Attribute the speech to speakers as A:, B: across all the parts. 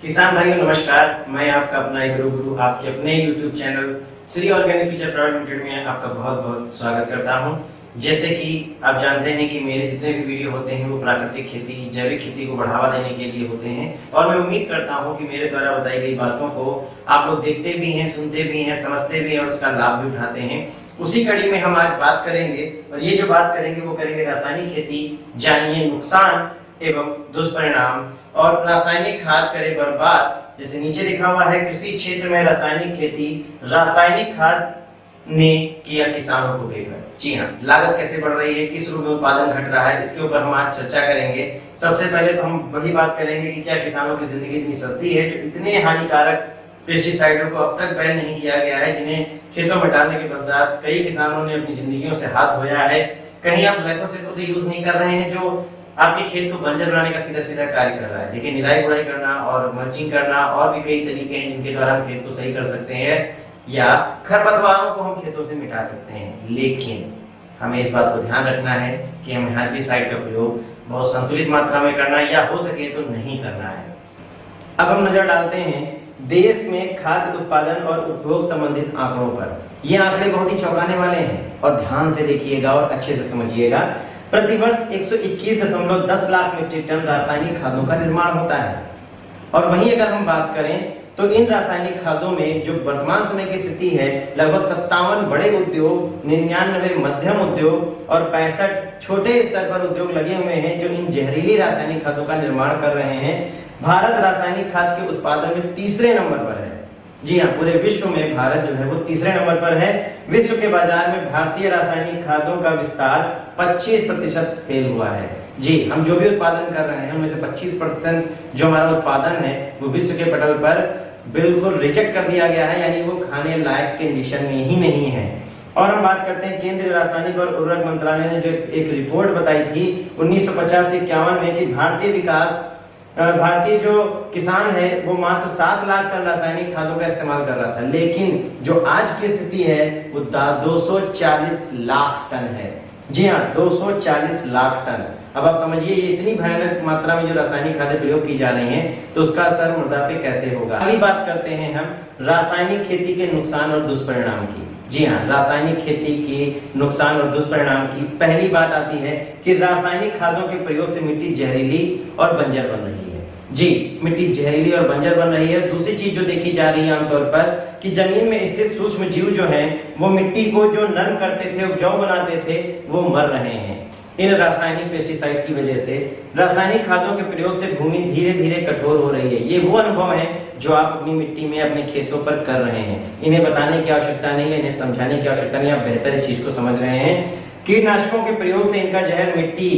A: किसान भाइयों नमस्कार। मैं आपका अपना एक गुरु आपके अपने YouTube channel Shri organic future private limited में आपका बहुत बहुत स्वागत करता हूं। जैसे कि आप जानते हैं कि मेरे जितने भी वीडियो होते हैं वो प्राकृतिक खेती, जैविक खेती को बढ़ावा देने के लिए होते हैं और मैं उम्मीद करता हूं कि मेरे द्वारा बताई गई बातों को आप लोग देखते भी हैं, सुनते भी हैं, समझते भी हैं और उसका लाभ भी उठाते हैं। उसी कड़ी में हम आज बात करेंगे और ये जो बात करेंगे वो करेंगे रासायनिक खेती, जानिए नुकसान एवं दुष्परिणाम। और रासायनिक खाद करे बर्बाद, जैसे नीचे लिखा हुआ है कृषि क्षेत्र में रासायनिक खेती, रासायनिक खाद ने किया किसानों को बेघर। जी हाँ, लागत कैसे बढ़ रही है, किस रूप में उत्पादन घट रहा है, इसके ऊपर हम आज चर्चा करेंगे। सबसे पहले तो हम वही बात करेंगे कि क्या किसानों की जिंदगी इतनी सस्ती है जो इतने हानिकारक पेस्टिसाइडों को अब तक बैन नहीं किया गया है, जिन्हें खेतों में डालने के पश्चात कई किसानों ने अपनी जिंदगियों से हाथ धोया है। कहीं आप ग्लाइफोसेट को यूज नहीं कर रहे हैं जो आपके खेत को बंजर बनाने का सीधा सीधा कार्य कर रहा है। देखिए, निराई गुड़ाई करना और मल्चिंग करना और भी कई तरीके हैं जिनके द्वारा हम खेत को सही कर सकते हैं या खरपतवारों को हम खेतों से मिटा सकते हैं। लेकिन हमें इस बात को ध्यान रखना है कि हमें हर्बिसाइड का प्रयोग बहुत संतुलित मात्रा में करना है या हो सके तो नहीं करना है। अब हम नजर डालते हैं देश में खाद्य उत्पादन और उपभोग संबंधित आंकड़ों पर। ये आंकड़े बहुत ही चौंकाने वाले हैं और ध्यान से देखिएगा और अच्छे से समझिएगा। प्रतिवर्ष 121.10 लाख मीट्रिक टन रासायनिक खादों का निर्माण होता है। और वहीं अगर हम बात करें तो इन रासायनिक खादों में जो वर्तमान समय की स्थिति है, लगभग 57 बड़े उद्योग, 99 मध्यम उद्योग और 65 छोटे स्तर पर उद्योग लगे हुए हैं जो इन जहरीली रासायनिक खादों का निर्माण कर रहे हैं। भारत रासायनिक खाद के उत्पादन में तीसरे नंबर पर है। जी हाँ, पूरे विश्व में भारत जो है वो तीसरे नंबर पर है। विश्व के बाजार में भारतीय रासायनिक खादों का विस्तार 25% फेल हुआ है। जी, हम जो भी उत्पादन कर रहे हैं उनमें से 25% जो हमारा उत्पादन है वो विश्व के पटल पर बिल्कुल रिजेक्ट कर दिया गया है, यानी वो खाने लायक के निशान में ही नहीं है। और हम बात करते हैं केंद्रीय रासायनिक और उर्वरक मंत्रालय ने जो एक रिपोर्ट बताई थी 1950-51 में कि भारतीय जो किसान है वो मात्र 7 लाख टन रासायनिक खादों का इस्तेमाल कर रहा था, लेकिन जो आज की स्थिति है वो 240 लाख टन है। जी हाँ, 240 लाख टन। अब आप समझिए ये इतनी भयानक मात्रा में जो रासायनिक खादें प्रयोग की जा रही हैं तो उसका असर मृदा पे कैसे होगा। अगली बात करते हैं हम रासायनिक खेती के नुकसान और दुष्परिणाम की। जी हाँ, रासायनिक खेती के नुकसान और दुष्परिणाम की पहली बात आती है कि रासायनिक खादों के प्रयोग से मिट्टी जहरीली और बंजर बन रही है। जी, मिट्टी जहरीली और बंजर बन रही है। दूसरी चीज जो देखी जा रही है आमतौर पर कि जमीन में स्थित सूक्ष्म जीव जो हैं वो मिट्टी को जो नर्म करते थे, उपजाऊ बनाते थे, वो मर रहे हैं। इन रासायनिक पेस्टिसाइड की वजह से रासायनिक खादों के प्रयोग से भूमि धीरे धीरे कठोर हो रही है। ये वो अनुभव है जो आप अपनी मिट्टी में, अपने खेतों पर कर रहे हैं। इन्हें बताने की आवश्यकता नहीं है, इन्हें समझाने की आवश्यकता नहीं है, आप बेहतर इस चीज को समझ रहे हैं। कीटनाशकों के प्रयोग से इनका जहर मिट्टी,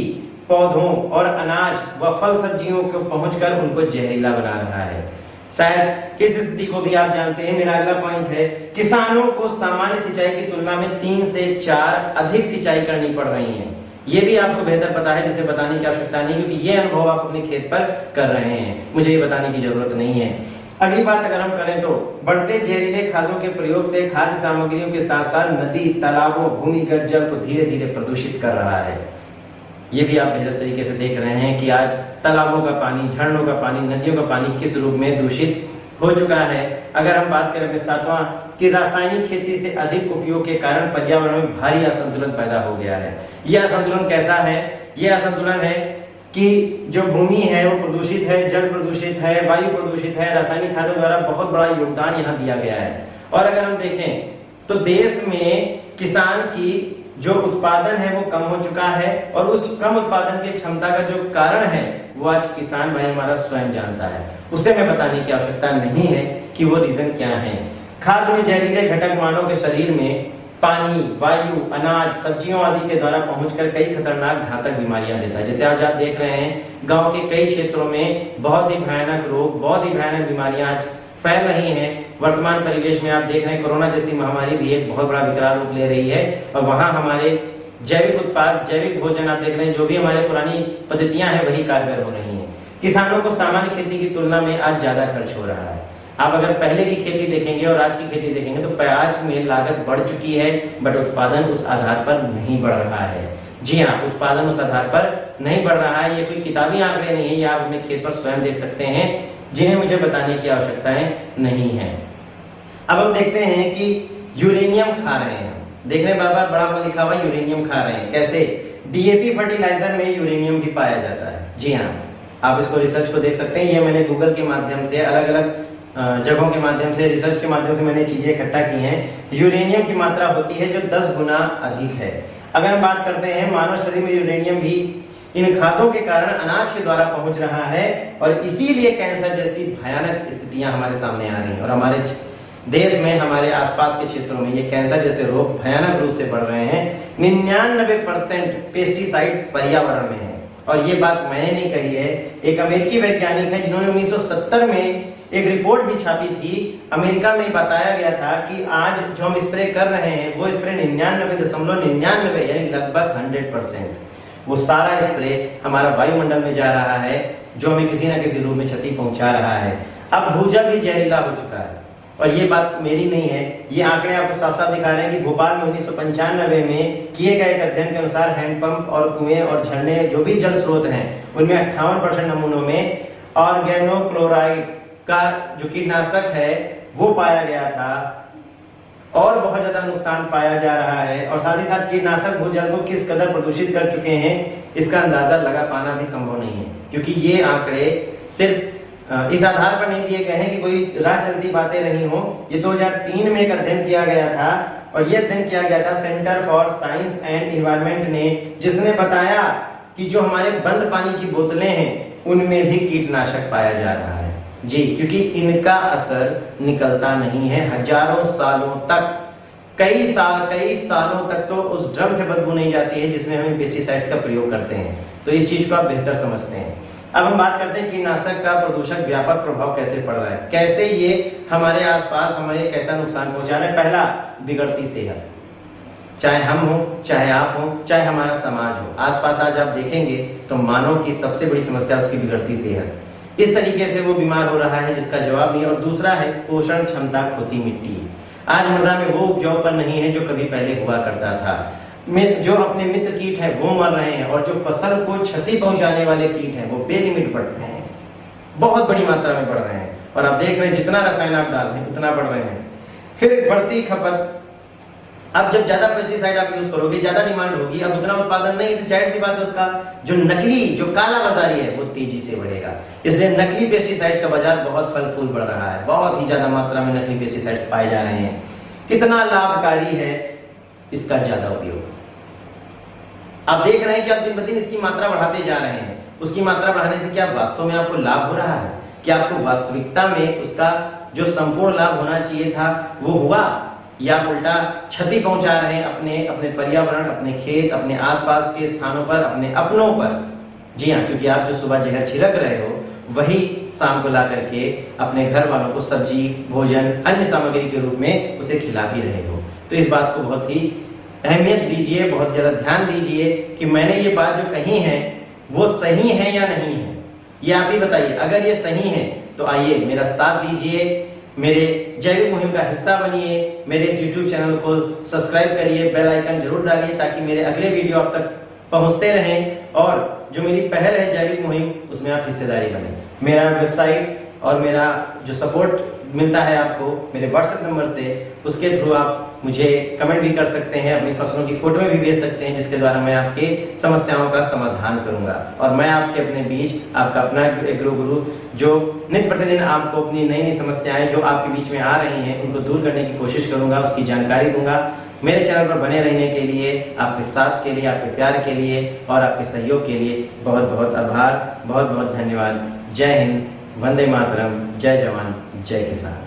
A: पौधों और अनाज व फल सब्जियों को पहुंचकर उनको जहरीला बना रहा है। शायद इस स्थिति को भी आप जानते हैं। मेरा अगला पॉइंट है किसानों को सामान्य सिंचाई की तुलना में 3 से 4 अधिक सिंचाई करनी पड़ रही है। ये भी आपको बेहतर पता है, जिसे बताने की आवश्यकता नहीं, क्योंकि ये अनुभव आप अपने खेत पर कर रहे हैं, मुझे ये बताने की जरूरत नहीं है। अगली बात अगर हम करें तो बढ़ते जहरीले खादों के प्रयोग से खाद्य सामग्रियों के साथ साथ नदी, तालाबों, भूमिगत जल को धीरे धीरे प्रदूषित कर रहा है। ये भी आप बेहतर तरीके से देख रहे हैं कि आज तालाबों का पानी, झरनों का पानी, नदियों का पानी किस रूप में दूषित हो चुका है। अगर हम बात करें सातवां कि रासायनिक खेती से अधिक उपयोग के कारण पर्यावरण में भारी असंतुलन पैदा हो गया है। यह असंतुलन कैसा है? यह असंतुलन है कि जो भूमि है वो प्रदूषित है, जल प्रदूषित है, वायु प्रदूषित है। रासायनिक खादों द्वारा बहुत बड़ा योगदान यहाँ दिया गया है। और अगर हम देखें तो देश में किसान की जो उत्पादन है वो कम हो चुका है और उस कम उत्पादन की क्षमता का जो कारण है वो आज किसान भाई हमारा स्वयं जानता है। उसे मैं बताने की आवश्यकता नहीं है कि वो रीजन क्या है। खाद्य में जहरीले घटक मानव के शरीर में पानी, वायु, अनाज, सब्जियों आदि के द्वारा पहुंचकर कई खतरनाक घातक बीमारियां देता है। जैसे आज आप देख रहे हैं गांव के कई क्षेत्रों में बहुत ही भयानक रोग, बहुत ही भयानक बीमारियां आज फैल रही हैं। वर्तमान परिवेश में आप देख रहे हैं कोरोना जैसी महामारी भी एक बहुत बड़ा विकराल रूप ले रही है और वहां हमारे जैविक उत्पाद, जैविक भोजन आप देख रहे हैं, जो भी हमारे पुरानी पद्धतियां हैं वही कारगर हो रही हैं। किसानों को सामान्य खेती की तुलना में आज ज्यादा खर्च हो रहा है। आप अगर पहले की खेती देखेंगे और आज की खेती देखेंगे तो आज में लागत बढ़ चुकी है, बट उत्पादन उस आधार पर नहीं बढ़ रहा है। जी हाँ, उत्पादन उस आधार पर नहीं बढ़ रहा है। ये कोई किताबी आंकड़े नहीं है, ये आप अपने खेत पर स्वयं देख सकते हैं जिन्हें मुझे बताने की आवश्यकताएं नहीं है। अब हम देखते हैं कि यूरेनियम खा रहे हैं, देख रहे हैं बार बार बड़ा लिखा हुआ यूरेनियम खा रहे हैं। कैसे? डीएपी फर्टिलाइजर में यूरेनियम भी पाया जाता है। जी हाँ, आप इसको रिसर्च को देख सकते हैं। ये मैंने गूगल के माध्यम से, अलग अलग जगहों के माध्यम से, रिसर्च के माध्यम से मैंने चीजें इकट्ठा की हैं। यूरेनियम की मात्रा होती है जो 10 गुना अधिक है। अगर हम बात करते हैं मानव शरीर में यूरेनियम भी इन खादों के कारण अनाज के द्वारा पहुंच रहा है और इसीलिए कैंसर जैसी भयानक स्थितियां हमारे सामने आ रही हैं और हमारे देश में, हमारे आसपास के क्षेत्रों में ये कैंसर जैसे रोग भयानक रूप से बढ़ रहे हैं। 99% पेस्टिसाइड पर्यावरण में है और ये बात मैंने नहीं कही है, एक अमेरिकी वैज्ञानिक है जिन्होंने 1970 में एक रिपोर्ट भी छापी थी। अमेरिका में बताया गया था कि आज जो हम स्प्रे कर रहे हैं वो स्प्रे 99.99 यानी लगभग 100%, वो सारा स्प्रे हमारा वायुमंडल में जा रहा है जो हमें किसी ना किसी रूप में क्षति पहुंचा रहा है। अब भूजल भी जहरीला हो चुका है और ये बात मेरी नहीं है, ये आंकड़े आपको साफ साफ दिखा रहे हैं कि भोपाल में 1995 में किए गए एक अध्ययन के अनुसार हैंडपंप और कुएं और झरने जो भी जल स्रोत हैं उनमें 58% नमूनों में ऑर्गेनोक्लोराइड का जो कीटनाशक है वो पाया गया था और बहुत ज्यादा नुकसान पाया जा रहा है। और साथ ही साथ कीटनाशक भूजल को किस कदर प्रदूषित कर चुके हैं इसका अंदाजा लगा पाना भी संभव नहीं है, क्योंकि ये आंकड़े सिर्फ इस आधार पर नहीं दिए गए हैं कि कोई राह चलती बातें नहीं हो। ये 2003 में एक अध्ययन किया गया था और ये अध्ययन किया गया था centre for science and environment ने, जिसने बताया कि जो हमारे बंद पानी की बोतलें हैं उनमें भी कीटनाशक पाया जा रहा है। जी, क्योंकि इनका असर निकलता नहीं है हजारों सालों तक, कई सालों तक तो उस ड्रम से बदबू नहीं जाती है जिसमें हम पेस्टिसाइड्स का प्रयोग करते हैं। तो इस चीज को आप बेहतर समझते हैं। अब हम बात करते हैं कीटनाशक का प्रदूषक व्यापक प्रभाव कैसे पड़ रहा है, कैसे ये हमारे आसपास हमारे कैसा नुकसान पहुंचा रहा है। पहला, बिगड़ती सेहत, चाहे हम हो, चाहे आप हो, चाहे हमारा समाज हो, आसपास आज आप देखेंगे तो मानव की सबसे बड़ी समस्या उसकी बिगड़ती सेहत। इस तरीके से वो बीमार हो रहा है जिसका जवाब नहीं। और दूसरा है पोषण क्षमता खोती मिट्टी। आज मृदा में वो उपजाऊपन नहीं है जो कभी पहले हुआ करता था। जो अपने मित्र कीट है वो मर रहे हैं और जो फसल को क्षति पहुंचाने वाले कीट हैं वो बेलिमिट बढ़ रहे हैं, बहुत बड़ी मात्रा में बढ़ रहे हैं। और आप देख रहे हैं जितना रसायन आप डाल रहे हैं उतना बढ़ रहे हैं। फिर बढ़ती खपत, अब जब ज्यादा पेस्टिसाइड आप यूज करोगे ज्यादा डिमांड होगी, अब उतना उत्पादन नहीं, तो जाहिर सी बात है उसका जो नकली, जो काला बाजारी है वो तेजी से बढ़ेगा। इसलिए नकली पेस्टिसाइड्स का बाजार बहुत फल फूल बढ़ रहा है, बहुत ही ज्यादा मात्रा में नकली पेस्टिसाइड्स पाए जा रहे हैं। कितना लाभकारी है इसका ज्यादा उपयोग। आप देख रहे हैं कि आप दिन ब दिन इसकी मात्रा बढ़ाते जा रहे हैं। उसकी मात्रा बढ़ाने से क्या वास्तव में आपको लाभ हो रहा है? क्या आपको वास्तविकता में उसका जो संपूर्ण लाभ होना चाहिए था वो हुआ, या उल्टा क्षति पहुंचा रहे हैं अपने पर्यावरण, अपने खेत, अपने आसपास के स्थानों पर, अपने अपनों पर? जी हाँ, क्योंकि आप जो सुबह जहर छिड़क रहे हो वही शाम को ला करके अपने घर वालों को सब्जी, भोजन, अन्य सामग्री के रूप में उसे खिला भी रहे हो। तो इस बात को बहुत ही अहमियत दीजिए, बहुत ज्यादा ध्यान दीजिए कि मैंने ये बात जो कही है वो सही है या नहीं है, ये आप ही बताइए। अगर ये सही है तो आइए मेरा साथ दीजिए, मेरे जैविक मुहिम का हिस्सा बनिए, मेरे इस YouTube चैनल को सब्सक्राइब करिए, बेल आइकन जरूर डालिए ताकि मेरे अगले वीडियो आप तक पहुंचते रहें और जो मेरी पहल है जैविक मुहिम उसमें आप हिस्सेदारी बने। मेरा वेबसाइट और मेरा जो सपोर्ट मिलता है आपको मेरे व्हाट्सएप नंबर से, उसके थ्रू आप मुझे कमेंट भी कर सकते हैं, अपनी फसलों की फोटो भी भेज सकते हैं, जिसके द्वारा मैं आपके समस्याओं का समाधान करूंगा। और मैं आपके अपने बीच आपका अपना एग्रो गुरु, जो नित्य प्रतिदिन आपको अपनी नई नई समस्याएं जो आपके बीच में आ रही हैं उनको दूर करने की कोशिश करूंगा, उसकी जानकारी दूंगा। मेरे चैनल पर बने रहने के लिए, आपके साथ के लिए, आपके प्यार के लिए और आपके सहयोग के लिए बहुत बहुत आभार, बहुत बहुत धन्यवाद। जय हिंद, वंदे मातरम, जय जवान, जय किसान।